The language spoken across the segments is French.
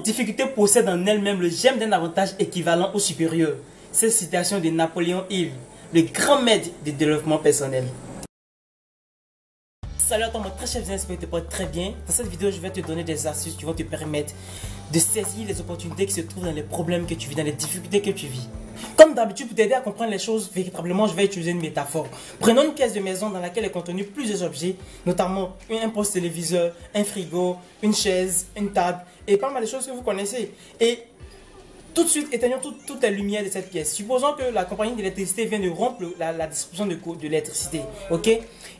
difficulté possède en elle-même le germe d'un avantage équivalent ou supérieur. Cette citation de Napoléon Hill, le grand maître du développement personnel. Salut à toi mon très cher visionnaire, j'espère que tu te portes très bien. Dans cette vidéo, je vais te donner des astuces qui vont te permettre de saisir les opportunités qui se trouvent dans les problèmes que tu vis, dans les difficultés que tu vis. Comme d'habitude, pour t'aider à comprendre les choses véritablement, je vais utiliser une métaphore. Prenons une pièce de maison dans laquelle est contenu plusieurs objets, notamment un poste téléviseur, un frigo, une chaise, une table et pas mal de choses que vous connaissez. Et tout de suite, éteignons toutes les lumières de cette pièce. Supposons que la compagnie d'électricité vient de rompre la distribution de l'électricité. Ok?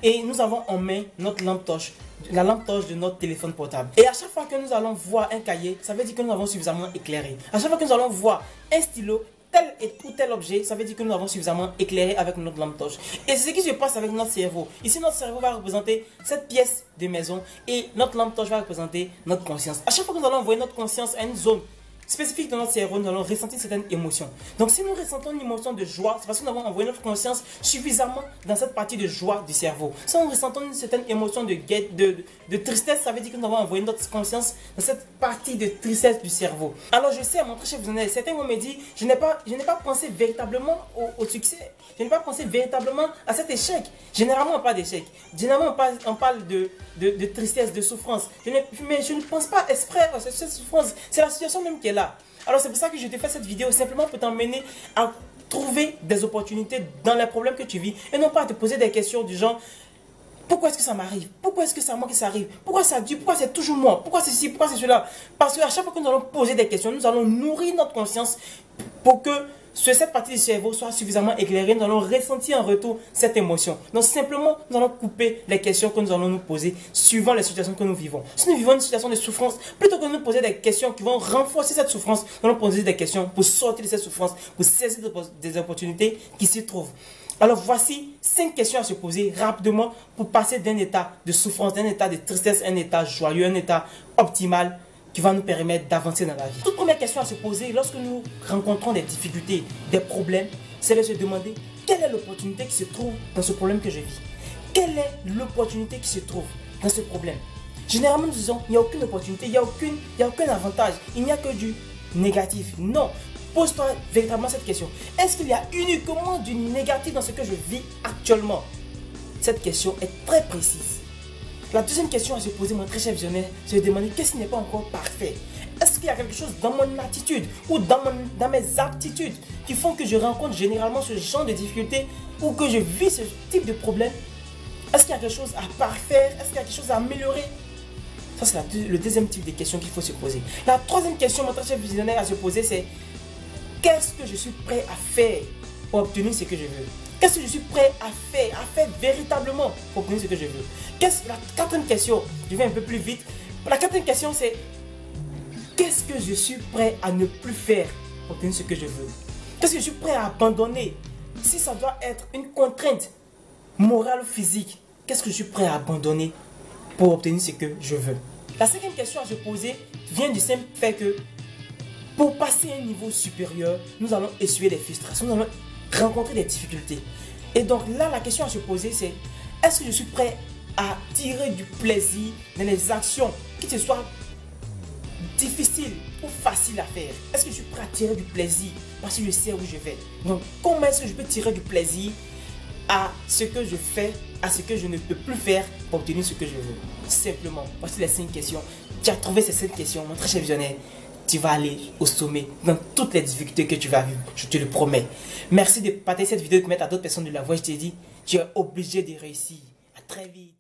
Et nous avons en main notre lampe torche, la lampe torche de notre téléphone portable. Et à chaque fois que nous allons voir un cahier, ça veut dire que nous avons suffisamment éclairé. À chaque fois que nous allons voir un stylo, tel ou tel objet, ça veut dire que nous avons suffisamment éclairé avec notre lampe torche. Et c'est ce qui se passe avec notre cerveau. Ici, notre cerveau va représenter cette pièce de maison et notre lampe torche va représenter notre conscience. À chaque fois que nous allons envoyer notre conscience à une zone spécifique dans notre cerveau, nous allons ressentir certaines émotions. Donc si nous ressentons une émotion de joie, c'est parce que nous avons envoyé notre conscience suffisamment dans cette partie de joie du cerveau. Si nous ressentons une certaine émotion de tristesse, ça veut dire que nous avons envoyé notre conscience dans cette partie de tristesse du cerveau. Alors je sais, mon très cher visionnaire, certains vont me dire, je n'ai pas pensé véritablement au succès. Je n'ai pas pensé véritablement à cet échec. Généralement, on parle d'échec. Généralement, on parle de tristesse, de souffrance. Mais je ne pense pas exprès à cette souffrance. C'est la situation même qui est là. Alors c'est pour ça que je te fais cette vidéo, simplement pour t'emmener à trouver des opportunités dans les problèmes que tu vis et non pas à te poser des questions du genre pourquoi est-ce que ça m'arrive, pourquoi est-ce que c'est à moi que ça arrive, pourquoi ça dure, pourquoi c'est toujours moi, pourquoi c'est ci, pourquoi c'est cela. Parce qu'à chaque fois que nous allons poser des questions, nous allons nourrir notre conscience pour que cette partie du cerveau soit suffisamment éclairée, nous allons ressentir en retour cette émotion. Donc simplement, nous allons couper les questions que nous allons nous poser suivant les situations que nous vivons. Si nous vivons une situation de souffrance, plutôt que de nous poser des questions qui vont renforcer cette souffrance, nous allons poser des questions pour sortir de cette souffrance, pour saisir des opportunités qui s'y trouvent. Alors voici 5 questions à se poser rapidement pour passer d'un état de souffrance, d'un état de tristesse, un état joyeux, un état optimal, qui va nous permettre d'avancer dans la vie. Toute première question à se poser lorsque nous rencontrons des difficultés, des problèmes, c'est de se demander quelle est l'opportunité qui se trouve dans ce problème que je vis. Quelle est l'opportunité qui se trouve dans ce problème? Généralement, nous disons, il n'y a aucune opportunité, il n'y a aucun avantage, il n'y a que du négatif. Non, pose-toi véritablement cette question. Est-ce qu'il y a uniquement du négatif dans ce que je vis actuellement? Cette question est très précise. La deuxième question à se poser, mon très cher visionnaire, c'est de demander qu'est-ce qui n'est pas encore parfait. Est-ce qu'il y a quelque chose dans mon attitude ou dans mes aptitudes qui font que je rencontre généralement ce genre de difficultés ou que je vis ce type de problème? Est-ce qu'il y a quelque chose à parfaire? Est-ce qu'il y a quelque chose à améliorer? Ça, c'est le deuxième type de questions qu'il faut se poser. La troisième question, mon très cher visionnaire, à se poser, c'est qu'est-ce que je suis prêt à faire pour obtenir ce que je veux? Qu'est-ce que je suis prêt à faire véritablement pour obtenir ce que je veux? La quatrième question, je vais un peu plus vite. La quatrième question, c'est qu'est-ce que je suis prêt à ne plus faire pour obtenir ce que je veux? Qu'est-ce que je suis prêt à abandonner? Si ça doit être une contrainte morale ou physique, qu'est-ce que je suis prêt à abandonner pour obtenir ce que je veux? La cinquième question à se poser vient du simple fait que pour passer à un niveau supérieur, nous allons essuyer des frustrations, nous allons rencontrer des difficultés. Et donc là, la question à se poser, c'est est-ce que je suis prêt à tirer du plaisir dans les actions, que ce soit difficiles ou faciles à faire? Est-ce que je suis prêt à tirer du plaisir parce que je sais où je vais? Donc, comment est-ce que je peux tirer du plaisir à ce que je fais, à ce que je ne peux plus faire pour obtenir ce que je veux? Simplement, voici les 5 questions. Tu as trouvé ces 5 questions, mon très cher visionnaire. Tu vas aller au sommet dans toutes les difficultés que tu vas vivre, je te le promets. Merci de partager cette vidéo et de mettre à d'autres personnes de la voix. Je t'ai dit, tu es obligé de réussir. À très vite.